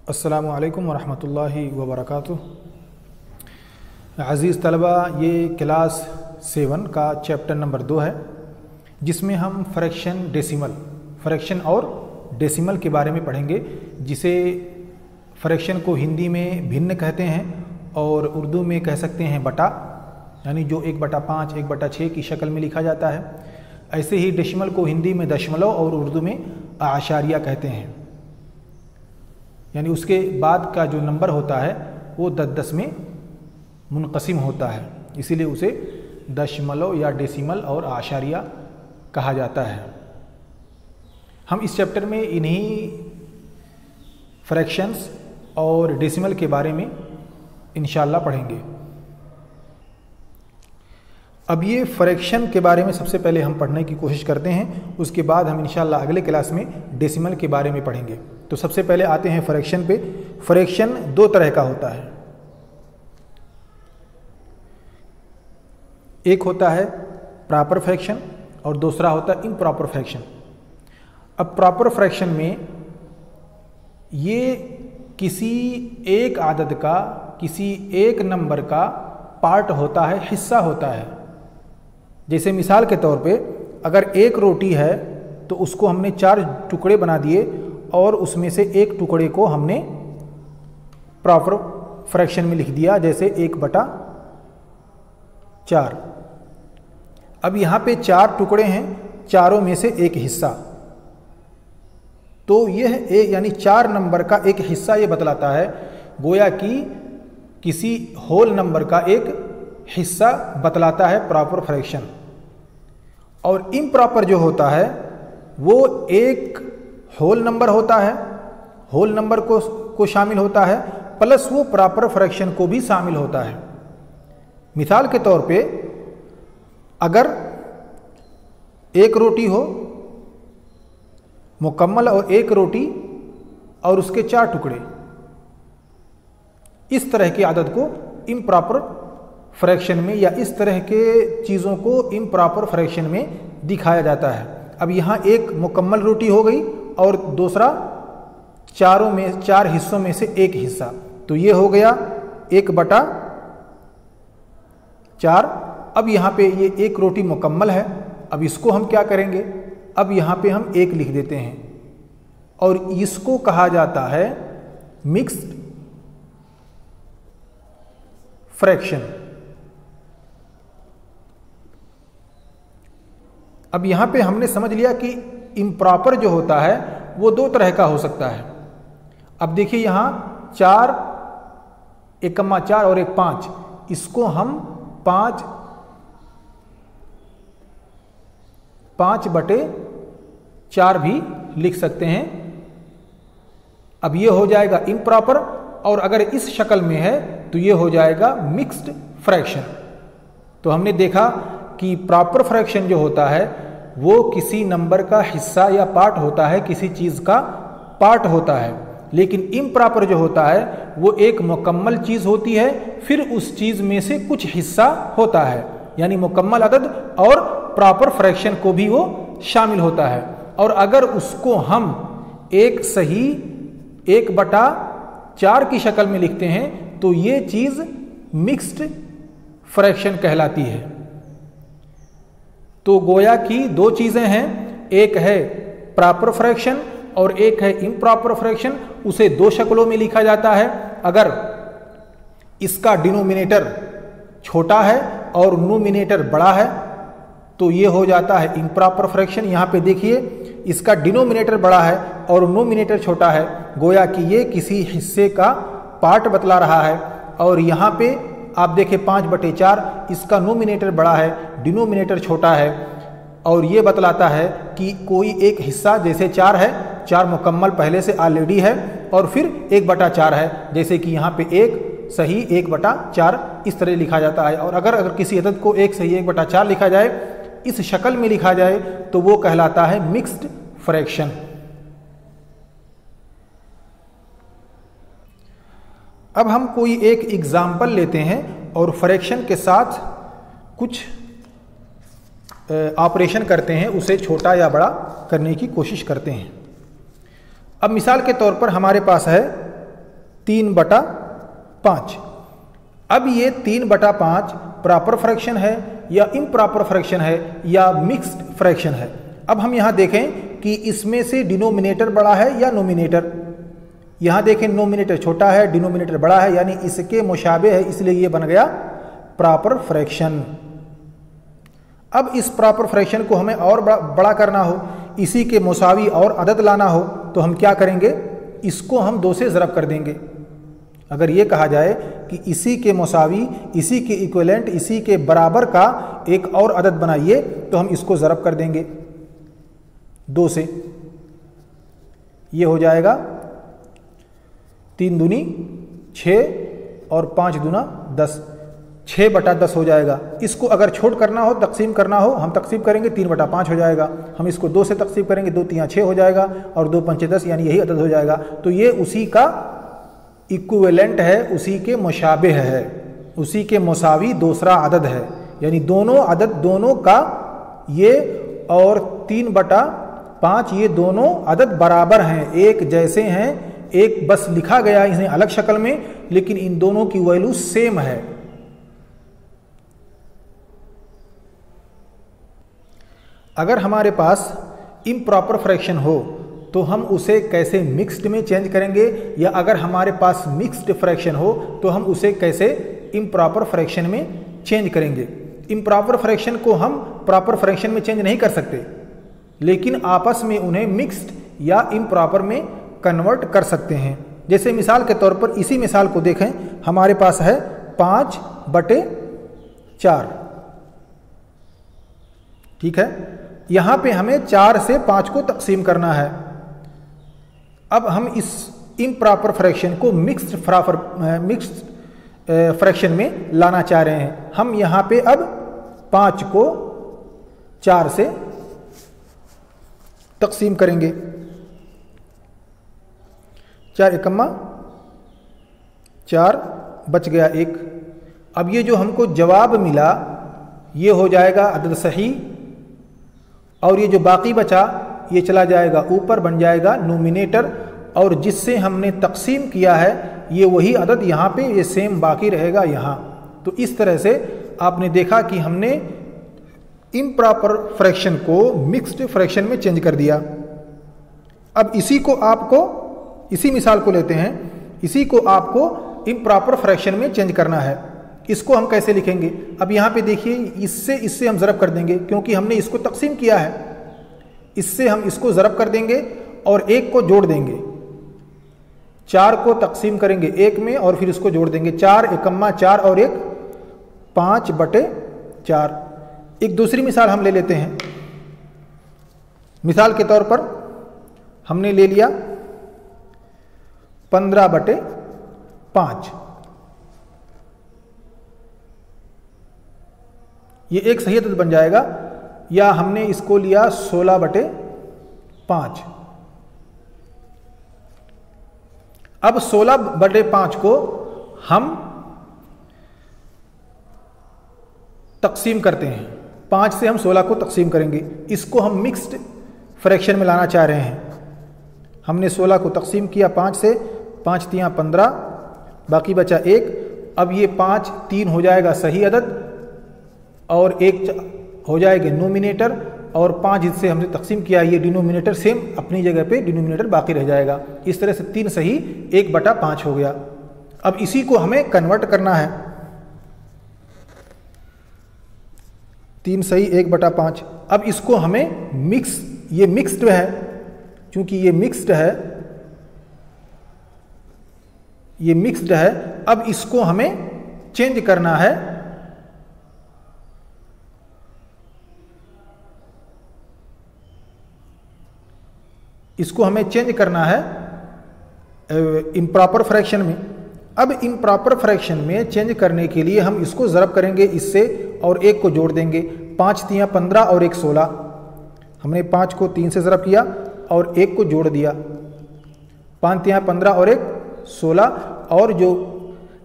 अस्सलामु अलैकुम वरहमतुल्लाहि वबरकातुह। अज़ीज़ तलबा, ये क्लास 7 का चैप्टर नंबर 2 है, जिसमें हम फ्रैक्शन और डेसिमल के बारे में पढ़ेंगे, जिसे फ्रैक्शन को हिंदी में भिन्न कहते हैं और उर्दू में कह सकते हैं बटा, यानी जो 1/5, 1/6 की शक्ल में लिखा जाता है। ऐसे ही डेसिमल को हिंदी में दशमलव और उर्दू में आशारिया कहते हैं, यानी उसके बाद का जो नंबर होता है वो 10 में मुनक़सिम होता है, इसीलिए उसे दशमलव या डेसिमल और आशारिया कहा जाता है। हम इस चैप्टर में इन्हीं फ्रैक्शंस और डेसिमल के बारे में इंशाअल्लाह पढ़ेंगे। अब ये फ्रैक्शन के बारे में सबसे पहले हम पढ़ने की कोशिश करते हैं, उसके बाद हम इंशाअल्लाह अगले क्लास में डेसिमल के बारे में पढ़ेंगे। तो सबसे पहले आते हैं फ्रैक्शन पे। फ्रैक्शन 2 तरह का होता है, एक होता है प्रॉपर फ्रैक्शन और दूसरा होता है इम्प्रॉपर फ्रैक्शन। अब प्रॉपर फ्रैक्शन में ये किसी एक आदद का, किसी एक नंबर का पार्ट होता है, हिस्सा होता है। जैसे मिसाल के तौर पे अगर एक रोटी है तो उसको हमने 4 टुकड़े बना दिए और उसमें से एक टुकड़े को हमने प्रॉपर फ्रैक्शन में लिख दिया, जैसे 1/4। अब यहाँ पे 4 टुकड़े हैं, चारों में से एक हिस्सा, तो यह यानी 4 नंबर का एक हिस्सा ये बतलाता है, गोया कि किसी होल नंबर का एक हिस्सा बतलाता है प्रॉपर फ्रैक्शन। और इम्प्रॉपर जो होता है वो एक होल नंबर होता है, होल नंबर को शामिल होता है, प्लस वो प्रॉपर फ्रैक्शन को भी शामिल होता है। मिसाल के तौर पे अगर एक रोटी हो मुकम्मल और एक रोटी और उसके 4 टुकड़े, इस तरह की आदत को इम्प्रॉपर फ्रैक्शन में या इस तरह के चीज़ों को इम्प्रॉपर फ्रैक्शन में दिखाया जाता है। अब यहाँ एक मुकम्मल रोटी हो गई और दूसरा 4 हिस्सों में से एक हिस्सा, तो ये हो गया 1/4। अब यहाँ पे ये एक रोटी मुकम्मल है, अब इसको हम क्या करेंगे, अब यहाँ पे हम 1 लिख देते हैं और इसको कहा जाता है मिक्स्ड फ्रैक्शन। अब यहाँ पे हमने समझ लिया कि इम्प्रॉपर जो होता है वो 2 तरह का हो सकता है। अब देखिए यहाँ 4, 1,4 और 1, 5, इसको हम 5/4 भी लिख सकते हैं। अब ये हो जाएगा इम्प्रॉपर, और अगर इस शक्ल में है तो ये हो जाएगा मिक्स्ड फ्रैक्शन। तो हमने देखा कि प्रॉपर फ्रैक्शन जो होता है वो किसी नंबर का हिस्सा या पार्ट होता है, किसी चीज़ का पार्ट होता है, लेकिन इम्प्रॉपर जो होता है वो एक मुकम्मल चीज़ होती है, फिर उस चीज़ में से कुछ हिस्सा होता है, यानी मुकम्मल अदद और प्रॉपर फ्रैक्शन को भी वो शामिल होता है। और अगर उसको हम एक सही 1/4 की शक्ल में लिखते हैं तो ये चीज़ मिक्स्ड फ्रैक्शन कहलाती है। तो गोया की 2 चीज़ें हैं, एक है प्रॉपर फ्रैक्शन और एक है इम्प्रॉपर फ्रैक्शन। उसे 2 शक्लों में लिखा जाता है। अगर इसका डिनोमिनेटर छोटा है और नोमिनेटर बड़ा है तो ये हो जाता है इम्प्रॉपर फ्रैक्शन। यहाँ पे देखिए इसका डिनोमिनेटर बड़ा है और नोमिनेटर छोटा है, गोया कि ये किसी हिस्से का पार्ट बतला रहा है। और यहाँ पे आप देखें 5/4, इसका नोमिनेटर बड़ा है, डिनोमिनेटर छोटा है, और ये बतलाता है कि कोई एक हिस्सा, जैसे 4 है, 4 मुकम्मल पहले से ऑलरेडी है, और फिर 1/4 है, जैसे कि यहाँ पे 1 सही 1/4 इस तरह लिखा जाता है। और अगर किसी अदद को 1 सही 1/4 लिखा जाए, इस शक्ल में लिखा जाए, तो वो कहलाता है मिक्स्ड फ्रैक्शन। अब हम कोई एक एग्जाम्पल लेते हैं और फ्रैक्शन के साथ कुछ ऑपरेशन करते हैं, उसे छोटा या बड़ा करने की कोशिश करते हैं। अब मिसाल के तौर पर हमारे पास है 3/5। अब ये 3/5 प्रॉपर फ्रैक्शन है या इम्प्रॉपर फ्रैक्शन है या मिक्स्ड फ्रैक्शन है। अब हम यहाँ देखें कि इसमें से डिनोमिनेटर बड़ा है या नोमिनेटर। यहाँ देखें नोमिनेटर छोटा है, डिनोमिनेटर बड़ा है, यानी इसके मुशाबे है, इसलिए ये बन गया प्रॉपर फ्रैक्शन। अब इस प्रॉपर फ्रैक्शन को हमें और बड़ा करना हो, इसी के मुसावी और अदद लाना हो, तो हम क्या करेंगे, इसको हम 2 से ज़रब कर देंगे। अगर ये कहा जाए कि इसी के मुसावी, इसी के इक्विवेलेंट, इसी के बराबर का एक और अदद बनाइए, तो हम इसको ज़रब कर देंगे 2 से। ये हो जाएगा 3 दूनी 6 और 5 दूना 10, 6/10 हो जाएगा। इसको अगर छोट करना हो, तकसीम करना हो, हम तकसीम करेंगे 3/5 हो जाएगा। हम इसको 2 से तकसीम करेंगे, 2 3 6 हो जाएगा और 2 5 10, यानी यही अदद हो जाएगा। तो ये उसी का इक्विवेलेंट है, उसी के मुशाबिह है, उसी के मुसावी दूसरा अदद है, यानी दोनों अदद दोनों का ये और 3/5 ये दोनों अदद बराबर हैं, एक जैसे हैं। एक बस लिखा गया है इन्हें अलग शक्ल में, लेकिन इन दोनों की वैल्यू सेम है। अगर हमारे पास इम्प्रॉपर फ्रैक्शन हो तो हम उसे कैसे मिक्स्ड में चेंज करेंगे, या अगर हमारे पास मिक्स्ड फ्रैक्शन हो तो हम उसे कैसे इम्प्रॉपर फ्रैक्शन में चेंज करेंगे। इम्प्रॉपर फ्रैक्शन को हम प्रॉपर फ्रैक्शन में चेंज नहीं कर सकते, लेकिन आपस में उन्हें मिक्स्ड या इम्प्रॉपर में कन्वर्ट कर सकते हैं। जैसे मिसाल के तौर पर इसी मिसाल को देखें, हमारे पास है 5/4, ठीक है। यहां पे हमें 4 से 5 को तकसीम करना है। अब हम इस इम्प्रॉपर फ्रैक्शन को मिक्स्ड फ्रैक्शन में लाना चाह रहे हैं। हम यहां पे अब 5 को 4 से तकसीम करेंगे। 4 एकम्मा 4, बच गया 1। अब ये जो हमको जवाब मिला ये हो जाएगा अदद सही, और ये जो बाकी बचा ये चला जाएगा ऊपर, बन जाएगा नोमिनेटर, और जिससे हमने तकसीम किया है ये वही अदद यहाँ पे ये सेम बाकी रहेगा यहाँ। तो इस तरह से आपने देखा कि हमने इम्प्रॉपर फ्रैक्शन को मिक्स्ड फ्रैक्शन में चेंज कर दिया। अब इसी को आपको, इसी मिसाल को लेते हैं, इसी को आपको इम्प्रॉपर फ्रैक्शन में चेंज करना है। इसको हम कैसे लिखेंगे, अब यहाँ पे देखिए, इससे हम ज़रब कर देंगे क्योंकि हमने इसको तकसीम किया है। इससे हम इसको ज़रब कर देंगे और 1 को जोड़ देंगे। 4 को तकसीम करेंगे 1 में और फिर इसको जोड़ देंगे। 4 एकम्मा 4 और 1 5/4। एक दूसरी मिसाल हम ले लेते हैं। मिसाल के तौर पर हमने ले लिया 15/5। ये एक सही अदद बन जाएगा, या हमने इसको लिया 16/5। अब 16/5 को हम तकसीम करते हैं। 5 से हम 16 को तकसीम करेंगे। इसको हम मिक्स्ड फ्रैक्शन में लाना चाह रहे हैं। हमने 16 को तकसीम किया 5 से, 5 3 15, बाकी बचा 1। अब ये 5 3 हो जाएगा सही अदद, और 1 हो जाएगा नोमिनेटर, और 5 जिससे हमने तकसीम किया ये डिनोमिनेटर सेम अपनी जगह पे, डिनोमिनेटर बाकी रह जाएगा। इस तरह से 3 सही 1/5 हो गया। अब इसी को हमें कन्वर्ट करना है। 3 सही 1/5। अब इसको हमें ये मिक्स्ड है, क्योंकि ये मिक्स्ड है, अब इसको हमें चेंज करना है। इसको हमें चेंज करना है इम्प्रॉपर फ्रैक्शन में। अब इम्प्रॉपर फ्रैक्शन में चेंज करने के लिए हम इसको ज़रब करेंगे इससे और 1 को जोड़ देंगे। 5 3 15 और 1 16। हमने 5 को 3 से ज़रब किया और 1 को जोड़ दिया। 5 3 15 और 1 16, और जो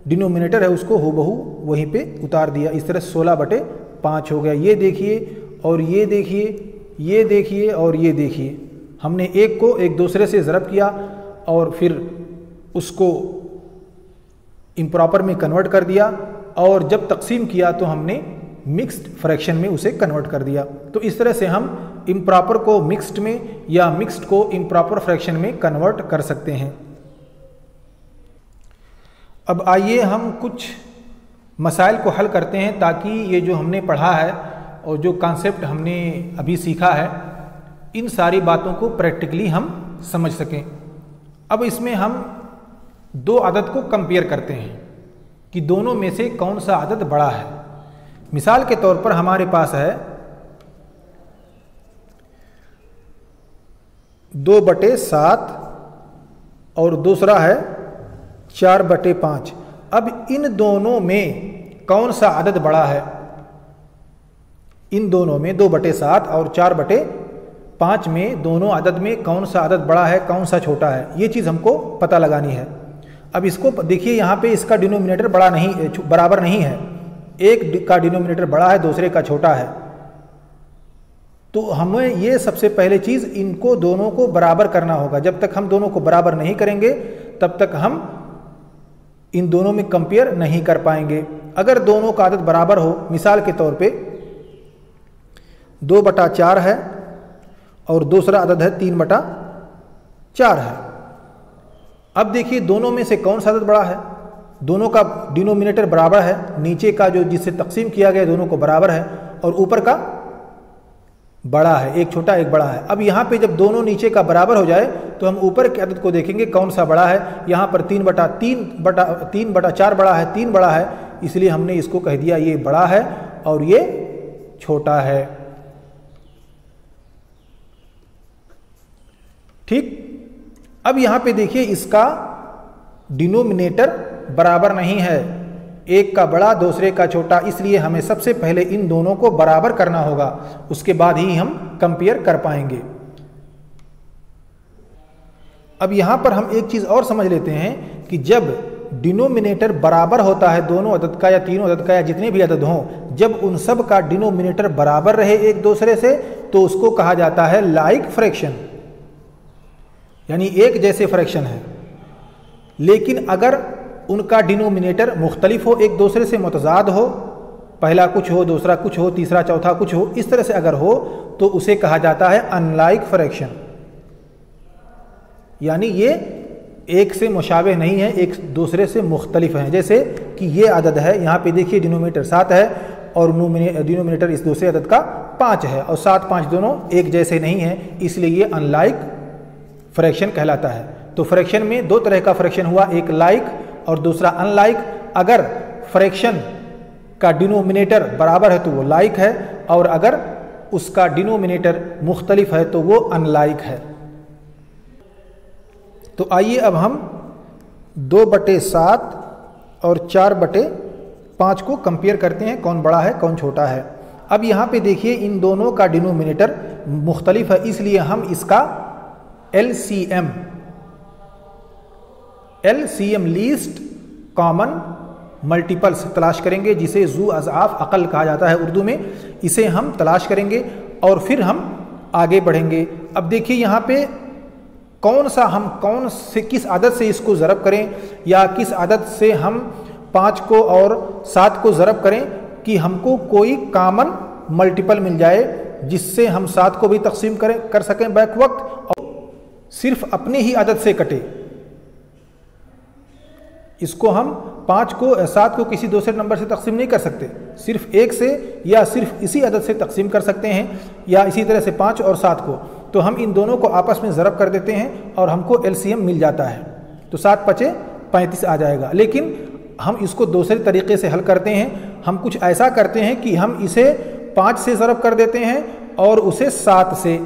डिनोमिनेटर है उसको हूबहू वहीं पे उतार दिया। इस तरह 16/5 हो गया। ये देखिए और ये देखिए, ये देखिए और ये देखिए, हमने 1 को एक दूसरे से ज़रब किया और फिर उसको इम्प्रॉपर में कन्वर्ट कर दिया और जब तकसीम किया तो हमने मिक्स्ड फ्रैक्शन में उसे कन्वर्ट कर दिया। तो इस तरह से हम इम्प्रॉपर को मिक्स्ड में या मिक्स्ड को इम्प्रॉपर फ्रैक्शन में कन्वर्ट कर सकते हैं। अब आइए हम कुछ मसाइल को हल करते हैं ताकि ये जो हमने पढ़ा है और जो कॉन्सेप्ट हमने अभी सीखा है इन सारी बातों को प्रैक्टिकली हम समझ सकें। अब इसमें हम दो आदत को कंपेयर करते हैं कि दोनों में से कौन सा आदत बड़ा है। मिसाल के तौर पर हमारे पास है 2/7 और दूसरा है 4/5। अब इन दोनों में कौन सा आदत बड़ा है? इन दोनों में 2/7 और 4/5 में दोनों आदत में कौन सा आदत बड़ा है, कौन सा छोटा है, ये चीज़ हमको पता लगानी है। अब इसको देखिए, यहाँ पे इसका डिनोमिनेटर बराबर नहीं है। एक का डिनोमिनेटर बड़ा है, दूसरे का छोटा है। तो हमें ये सबसे पहले चीज़ इनको दोनों को बराबर करना होगा। जब तक हम दोनों को बराबर नहीं करेंगे तब तक हम इन दोनों में कंपेयर नहीं कर पाएंगे। अगर दोनों का आदत बराबर हो, मिसाल के तौर पे 2/4 है और दूसरा आदत है 3/4 है। अब देखिए दोनों में से कौन सा आदत बड़ा है? दोनों का डिनोमिनेटर बराबर है, नीचे का जो जिससे तकसीम किया गया दोनों को बराबर है और ऊपर का बड़ा है, एक छोटा एक बड़ा है। अब यहाँ पे जब दोनों नीचे का बराबर हो जाए तो हम ऊपर की आदत को देखेंगे कौन सा बड़ा है। यहाँ पर 3/4 बड़ा है, 3 बड़ा है, इसलिए हमने इसको कह दिया ये बड़ा है और ये छोटा है। ठीक। अब यहाँ पे देखिए इसका डिनोमिनेटर बराबर नहीं है, एक का बड़ा दूसरे का छोटा, इसलिए हमें सबसे पहले इन दोनों को बराबर करना होगा, उसके बाद ही हम कंपेयर कर पाएंगे। अब यहां पर हम एक चीज और समझ लेते हैं कि जब डिनोमिनेटर बराबर होता है दोनों अदद का या तीनों अदद का या जितने भी अदद हों, जब उन सब का डिनोमिनेटर बराबर रहे एक दूसरे से तो उसको कहा जाता है लाइक फ्रैक्शन, यानी एक जैसे फ्रैक्शन है। लेकिन अगर उनका डिनोमिनेटर मुख्तलिफ हो, एक दूसरे से मुतजाद हो, पहला कुछ हो, दूसरा कुछ हो, तीसरा चौथा कुछ हो, इस तरह से अगर हो तो उसे कहा जाता है अनलाइक फ्रैक्शन, यानी ये एक से मुशाबे नहीं है, एक दूसरे से मुख्तलिफ हैं। जैसे कि ये अदद है, यहाँ पे देखिए डिनोमिनेटर 7 है और डिनोमिनेटर इस दूसरे अदद का 5 है और 7, 5 दोनों एक जैसे नहीं है, इसलिए ये अनलाइक फ्रैक्शन कहलाता है। तो फ्रैक्शन में दो तरह का फ्रैक्शन हुआ, एक लाइक और दूसरा अनलाइक। अगर फ्रैक्शन का डिनोमिनेटर बराबर है तो वो लाइक है और अगर उसका डिनोमिनेटर मुख्तलिफ है तो वो अनलाइक है। तो आइए अब हम 2/7 और 4/5 को कंपेयर करते हैं, कौन बड़ा है कौन छोटा है। अब यहाँ पे देखिए इन दोनों का डिनोमिनेटर मुख्तलिफ है, इसलिए हम इसका LCM लीस्ट कॉमन मल्टीपल्स तलाश करेंगे, जिसे जू अज़ाफ अकल कहा जाता है उर्दू में। इसे हम तलाश करेंगे और फिर हम आगे बढ़ेंगे। अब देखिए यहाँ पे कौन से किस आदत से इसको ज़रब करें या किस आदत से हम 5 को और 7 को ज़रब करें कि हमको कोई कॉमन मल्टीपल मिल जाए जिससे हम 7 को भी तकसीम कर सकें बैक वक्त और सिर्फ अपनी ही आदत से कटे। इसको हम 5 को 7 को किसी दूसरे नंबर से तकसीम नहीं कर सकते, सिर्फ 1 से या सिर्फ इसी अदद से तकसीम कर सकते हैं या इसी तरह से 5 और 7 को। तो हम इन दोनों को आपस में ज़रब कर देते हैं और हमको LCM मिल जाता है, तो 7 5 35 आ जाएगा। लेकिन हम इसको दूसरे तरीके से हल करते हैं, हम कुछ ऐसा करते हैं कि हम इसे 5 से ज़रब कर देते हैं और उसे 7 से,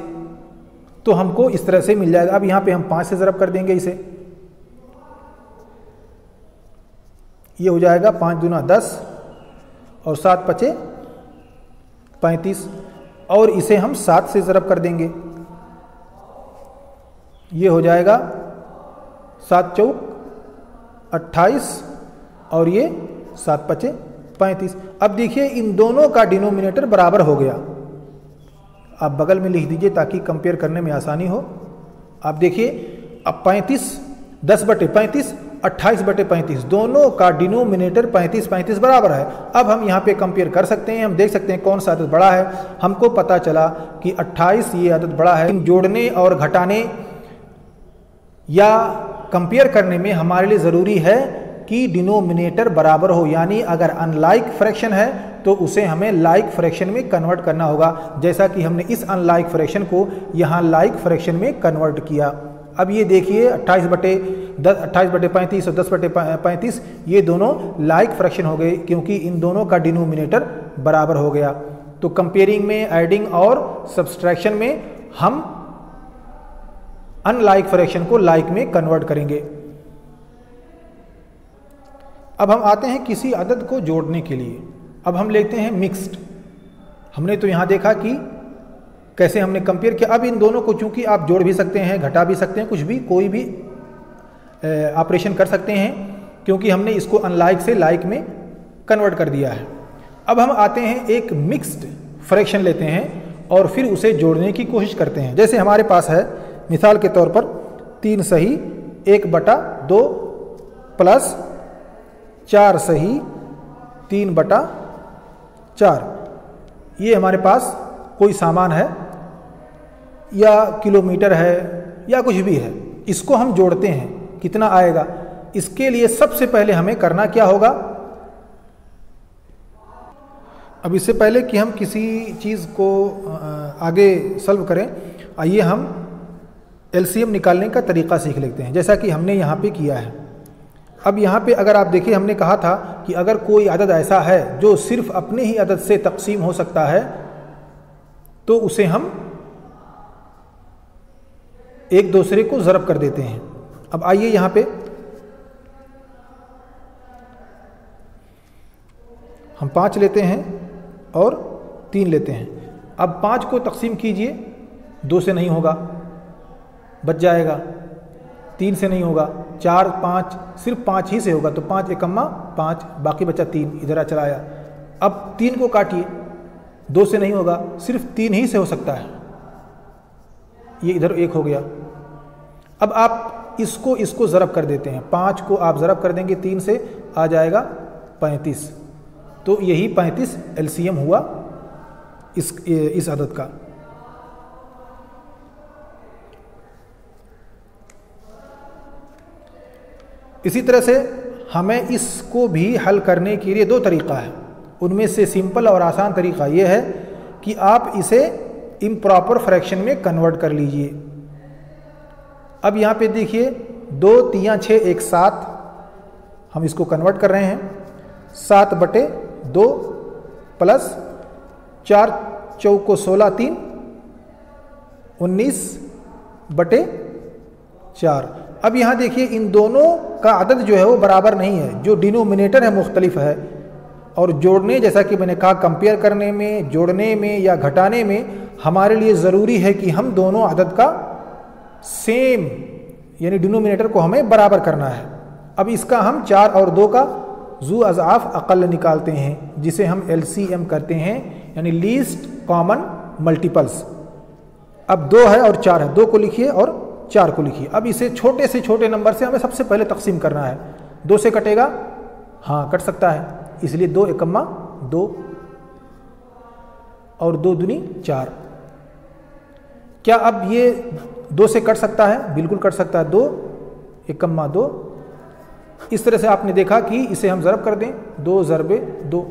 तो हमको इस तरह से मिल जाएगा। अब यहाँ पे हम 5 से ज़रब कर देंगे इसे, ये हो जाएगा 5 दूना 10 और 7 5 35 और इसे हम 7 से ज़रब कर देंगे, ये हो जाएगा 7 चौक 28 और ये 7 5 35। अब देखिए इन दोनों का डिनोमिनेटर बराबर हो गया, आप बगल में लिख दीजिए ताकि कंपेयर करने में आसानी हो। आप देखिए अब 35 10/35 28/35, दोनों का डिनोमिनेटर 35 बराबर है। अब हम यहाँ पे कंपेयर कर सकते हैं, हम देख सकते हैं कौन सा अदद बड़ा है। हमको पता चला कि 28 ये अदद बड़ा है। जोड़ने और घटाने या कंपेयर करने में हमारे लिए ज़रूरी है कि डिनोमिनेटर बराबर हो, यानी अगर अनलाइक फ्रैक्शन है तो उसे हमें लाइक फ्रैक्शन में कन्वर्ट करना होगा, जैसा कि हमने इस अनलाइक फ्रैक्शन को यहाँ लाइक फ्रैक्शन में कन्वर्ट किया। अब ये देखिए 28/35 और 10/35 ये दोनों लाइक फ्रैक्शन हो गए, क्योंकि इन दोनों का डिनोमिनेटर बराबर हो गया। तो कंपेयरिंग में, एडिंग और सब्सट्रैक्शन में हम अनलाइक फ्रैक्शन को लाइक में कन्वर्ट करेंगे। अब हम आते हैं किसी अदद को जोड़ने के लिए। अब हम लेते हैं मिक्स्ड। हमने तो यहाँ देखा कि कैसे हमने कंपेयर किया। अब इन दोनों को चूंकि आप जोड़ भी सकते हैं, घटा भी सकते हैं, कुछ भी कोई भी ऑपरेशन कर सकते हैं, क्योंकि हमने इसको अनलाइक से लाइक में कन्वर्ट कर दिया है। अब हम आते हैं एक मिक्स्ड फ्रैक्शन लेते हैं और फिर उसे जोड़ने की कोशिश करते हैं। जैसे हमारे पास है मिसाल के तौर पर 3 सही 1/2 प्लस 4 सही 3/4। ये हमारे पास कोई सामान है या किलोमीटर है या कुछ भी है, इसको हम जोड़ते हैं, कितना आएगा। इसके लिए सबसे पहले हमें करना क्या होगा। अब इससे पहले कि हम किसी चीज़ को आगे सॉल्व करें, आइए हम एलसीएम निकालने का तरीका सीख लेते हैं, जैसा कि हमने यहाँ पे किया है। अब यहाँ पे अगर आप देखिए, हमने कहा था कि अगर कोई अदद ऐसा है जो सिर्फ अपने ही अदद से तकसीम हो सकता है तो उसे हम एक दूसरे को ज़रब कर देते हैं। अब आइए यहाँ पे हम 5 लेते हैं और 3 लेते हैं। अब 5 को तकसीम कीजिए, 2 से नहीं होगा, बच जाएगा। 3 से नहीं होगा, 4 5 सिर्फ 5 ही से होगा, तो 5 एकम्मा 5, बाकी बचा 3, इधर चला आया। अब 3 को काटिए, 2 से नहीं होगा, सिर्फ 3 ही से हो सकता है, ये इधर 1 हो गया। अब आप इसको ज़रब कर देते हैं, 5 को आप ज़रब कर देंगे 3 से, आ जाएगा 35। तो यही 35 एलसीएम हुआ इस अदद का। इसी तरह से हमें इसको भी हल करने के लिए 2 तरीक़ा है। उनमें से सिंपल और आसान तरीक़ा यह है कि आप इसे इम्प्रॉपर फ्रैक्शन में कन्वर्ट कर लीजिए। अब यहाँ पे देखिए 2 3 6 1 7, हम इसको कन्वर्ट कर रहे हैं। 7/2 प्लस 4 चौको 16 3 19/4। अब यहाँ देखिए इन दोनों का अदद जो है वो बराबर नहीं है, जो डिनोमिनेटर है मुख्तलिफ है। और जोड़ने, जैसा कि मैंने कहा, कंपेयर करने में, जोड़ने में या घटाने में हमारे लिए ज़रूरी है कि हम दोनों अदद का सेम यानी डिनोमिनेटर को हमें बराबर करना है। अब इसका हम 4 और 2 का ज़ू अज़ाफ़ अक़ल निकालते हैं, जिसे हम एलसीएम करते हैं, यानी लीस्ट कॉमन मल्टीपल्स। अब 2 है और 4 है, 2 को लिखिए और 4 को लिखिए। अब इसे छोटे से छोटे नंबर से हमें सबसे पहले तकसीम करना है। 2 से कटेगा, हाँ कट सकता है, इसलिए 2 एकम्मा 2 और 2 दूनी 4। क्या अब ये 2 से कट सकता है? बिल्कुल कट सकता है। 2 एकम्मा 2। इस तरह से आपने देखा कि इसे हम ज़रब कर दें, 2 ज़रबे 2,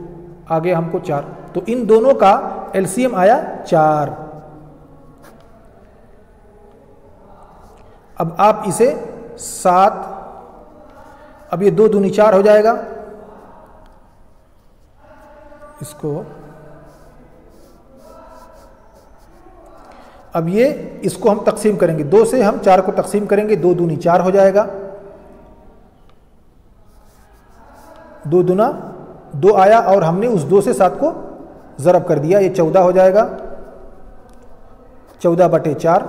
आगे हमको 4। तो इन दोनों का एलसीएम आया 4। अब आप इसे 7, अब ये 2 दूनी 4 हो जाएगा। इसको अब इसको हम तकसीम करेंगे, 2 से हम 4 को तकसीम करेंगे, 2 दूनी 4 हो जाएगा। 2 दूना 2 आया और हमने उस 2 से 7 को ज़रब कर दिया, ये 14 हो जाएगा। 14/4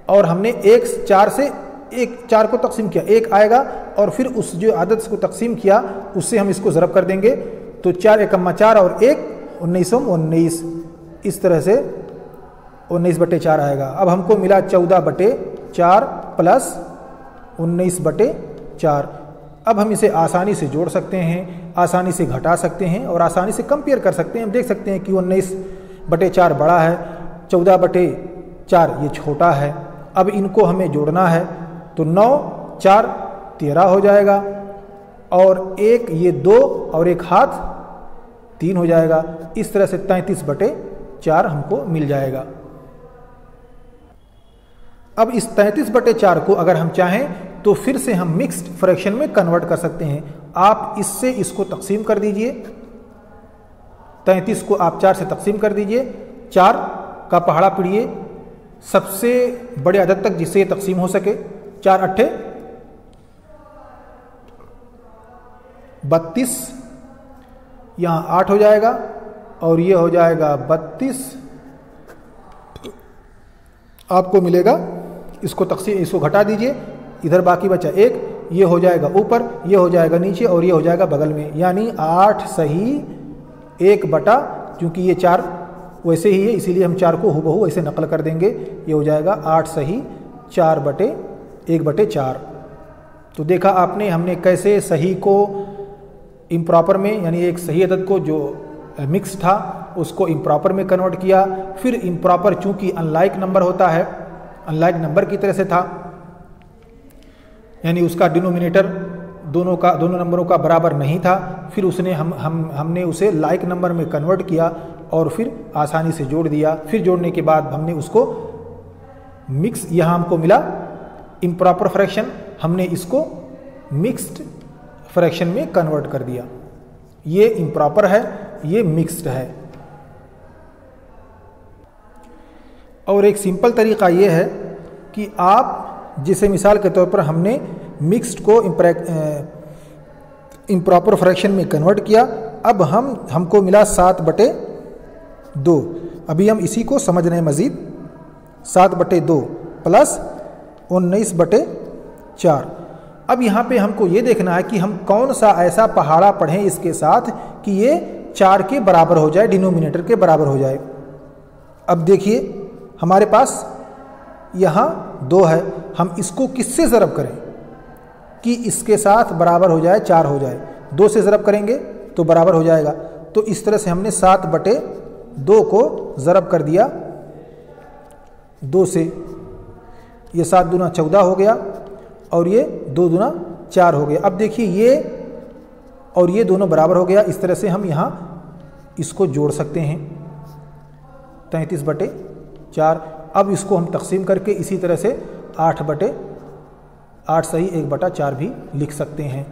और हमने 4 से 4 को तकसीम किया, 1 आएगा और फिर उस जो आदत को तकसीम किया उससे हम इसको ज़रब कर देंगे। तो 4 एकम्मा 4 और 1 1919, इस तरह से 19/4 आएगा। अब हमको मिला 14/4 प्लस 19/4। अब हम इसे आसानी से जोड़ सकते हैं, आसानी से घटा सकते हैं और आसानी से कंपेयर कर सकते हैं। हम देख सकते हैं कि 19/4 बड़ा है, 14/4 ये छोटा है। अब इनको हमें जोड़ना है तो 9 4 13 हो जाएगा और एक ये 2 और एक हाथ 3 हो जाएगा। इस तरह से 33/4 हमको मिल जाएगा। अब इस 33/4 को अगर हम चाहें तो फिर से हम मिक्स्ड फ्रैक्शन में कन्वर्ट कर सकते हैं। आप इससे इसको तकसीम कर दीजिए, 33 को आप 4 से तकसीम कर दीजिए, 4 का पहाड़ा पीड़िए सबसे बड़े अदद तक जिससे ये तकसीम हो सके। 4 अट्ठे 32, यहाँ 8 हो जाएगा और ये हो जाएगा 32। आपको मिलेगा, इसको तकसीम, इसको घटा दीजिए, इधर बाकी बचा 1, ये हो जाएगा ऊपर, ये हो जाएगा नीचे और ये हो जाएगा बगल में, यानी 8 सही 1 बटा, क्योंकि ये 4 वैसे ही है इसीलिए हम 4 को हूबहू ऐसे नकल कर देंगे। ये हो जाएगा 8 सही 4/1/4। तो देखा आपने हमने कैसे सही को इम्प्रॉपर में, यानी एक सही अदद को जो मिक्स था उसको इम्प्रॉपर में कन्वर्ट किया। फिर इम्प्रॉपर चूंकि अनलाइक नंबर होता है, अनलाइक नंबर की तरह से था, यानी उसका डिनोमिनेटर दोनों नंबरों का बराबर नहीं था। फिर उसने हमने उसे लाइक नंबर में कन्वर्ट किया और फिर आसानी से जोड़ दिया। फिर जोड़ने के बाद हमने उसको मिक्स, यहाँ हमको मिला इम्प्रॉपर फ्रैक्शन, हमने इसको मिक्स्ड फ्रैक्शन में कन्वर्ट कर दिया। ये इम्प्रॉपर है, ये मिक्स्ड है। और एक सिंपल तरीका ये है कि आप जिसे मिसाल के तौर पर हमने मिक्स्ड को इम्प्रॉपर फ्रैक्शन में कन्वर्ट किया, अब हमको मिला 7/2। अभी हम इसी को समझ रहे हैं मज़ीद। 7/2 प्लस 19/4। अब यहाँ पे हमको ये देखना है कि हम कौन सा ऐसा पहाड़ा पढ़ें इसके साथ कि ये 4 के बराबर हो जाए, डिनोमिनेटर के बराबर हो जाए। अब देखिए हमारे पास यहाँ 2 है, हम इसको किससे ज़रब करें कि इसके साथ बराबर हो जाए, 4 हो जाए। 2 से ज़रब करेंगे तो बराबर हो जाएगा। तो इस तरह से हमने 7/2 को ज़रब कर दिया 2 से। ये 7 दूना 14 हो गया और ये 2 दूना 4 हो गया। अब देखिए ये और ये दोनों बराबर हो गया। इस तरह से हम यहाँ इसको जोड़ सकते हैं 33/4। अब इसको हम तकसीम करके इसी तरह से 8 सही 1/4 भी लिख सकते हैं।